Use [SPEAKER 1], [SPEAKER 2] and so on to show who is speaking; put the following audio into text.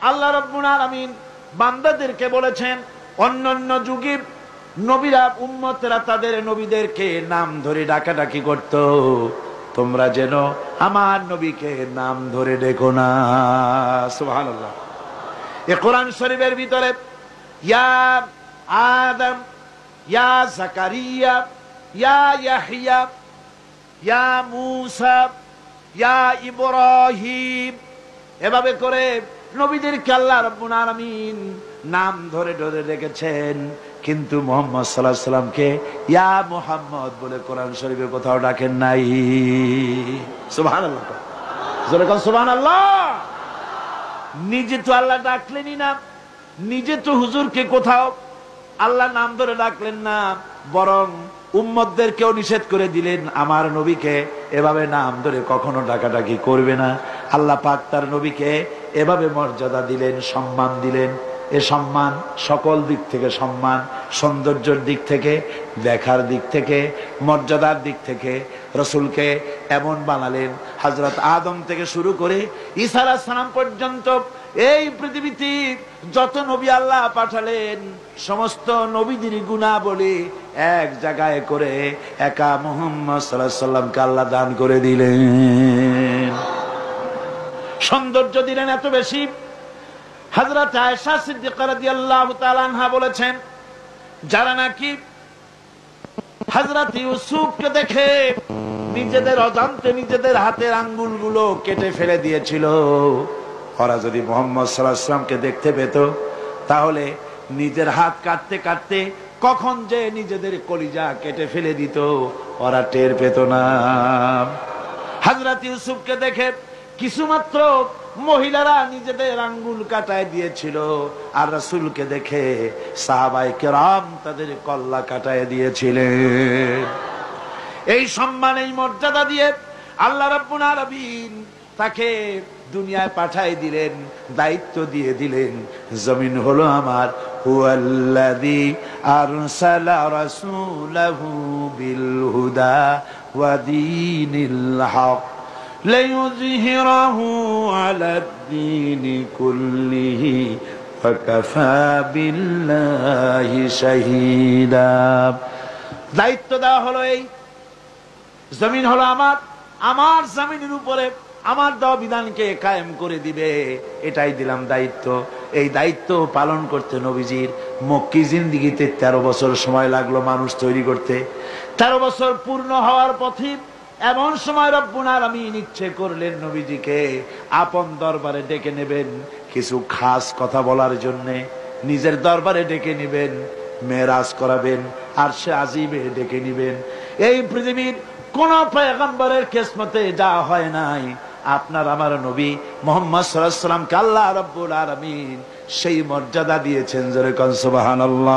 [SPEAKER 1] আল্লাহ রাব্বুল আলামিন বান্দাদেরকে বলেছেন, অন্যান্য যুগে নবীরা উম্মতরা তাদের নবীদেরকে নাম ধরে ডাকাডাকি করত, তোমরা যেন আমার নবীকে নাম ধরে ডেকো না। সুবহানাল্লাহ। এই কোরআন শরীফের ভিতরে ইয়া আদম, ইয়া জাকারিয়া, ইয়া ইয়াহইয়া, ইয়া মূসা, ইয়া ইব্রাহিম, এভাবে করে নবীদেরকে আল্লাহ রাব্বুল আলামিন নাম ধরে ধরে রেখেছেন। কিন্তু মুহাম্মদ সাল্লাল্লাহু আলাইহি সাল্লামকে ইয়া মুহাম্মদ বলে কোরআন শরীফে কোথাও ডাকেন নাই। সুবহানাল্লাহ, জোরে কোন সুবহানাল্লাহ। নিজে তো আল্লাহ ডাকলেনই না, নিজে তো হুজুরকে কোথাও আল্লাহ নাম ধরে ডাকলেন না, বরং উম্মতদেরকেও নিষেধ করে দিলেন আমার নবীকে এভাবে নাম ধরে কখনো ডাকাডাকি করবে না। আল্লাহ পাক তার নবীকে এভাবে মর্যাদা দিলেন, সম্মান দিলেন। এ সম্মান সকল দিক থেকে সম্মান, সৌন্দর্যের দিক থেকে, দেখার দিক থেকে, মর্যাদার দিক থেকে রসুলকে এমন বানালেন, হযরত আদম থেকে শুরু করে ঈসা আলাইহিস সালাম পর্যন্ত এই পৃথিবীতে যত নবী আল্লাহ পাঠালেন সমস্ত নবীদের গুণাবলী এক জায়গায় করে একা মুহাম্মদ সাল্লাল্লাহু আলাইহি সাল্লামকে আল্লাহ দান করে দিলেন। সৌন্দর্য দিলেন এত বেশি। হযরত আয়েশা সিদ্দিকা রাদিয়াল্লাহু তাআলা আনহা বলেছেন, যারা নাকি হযরত ইউসুফকে দেখে নিজেদের অজান্তে নিজেদের হাতের আঙ্গুলগুলো কেটে ফেলে দিয়েছিল, ওরা যদি মুহাম্মদ সাল্লাল্লাহু আলাইহি ওয়াসাল্লামকে দেখতে পেত তাহলে নিজের হাত কাটতে কাটতে কখন যে নিজেদের কলিজা কেটে ফেলে দিত ওরা টের পেত না। হযরত ইউসুফকে দেখে কিছুমাত্র মহিলারা নিজেদের আঙ্গুল কাটায় দিয়েছিল, আর রাসূলকে দেখে সাহাবায়ে কেরাম তাদের কল্লা কাটায় দিয়েছিলেন। এই সম্মান, এই মর্যাদা দিয়ে আল্লাহ রাব্বুল আলামিন তাকে দুনিয়ায় পাঠাই দিলেন, দায়িত্ব দিয়ে দিলেন, জমিন হলো আমার। হুয়াল্লাযী আরসালা রাসূলাহু বিল হুদা ওয়া দীনিল হক লিইয়ুযহিরাহু আলাদ-দীনি কুল্লিহি ওয়া কাফা বিল্লাহি শাহীদা। দায়িত্ব দেওয়া হলো, এই জমিন হলো আমার, আমার জমিনের উপরে আমার দেওয়া বিধানকে কায়েম করে দিবে, এটাই দিলাম দায়িত্ব। এই দায়িত্ব পালন করতে নবীজির মক্কি জিন্দেগিতে 13 বছর সময় লাগলো মানুষ তৈরি করতে। 13 বছর পূর্ণ হওয়ার পথে এমন সময় রব্বুল আলামিন ইচ্ছে করলেন নবীজিকে আপন দরবারে ডেকে নেবেন, কিছু খাস কথা বলার জন্য নিজের দরবারে ডেকে নেবেন, মেরাজ করাবেন, আরশে আজিমে ডেকে নেবেন। এই পৃথিবীর কোন পয়গম্বরের কিসমতে যা হয় নাই, আপনার আমার নবী মুহাম্মদ সাল্লাল্লাহু আলাইহি ওয়াসাল্লামকে আল্লাহ রাব্বুল আলামিন সেই মর্যাদা দিয়েছেন। জোরে কোন সুবহানাল্লাহ।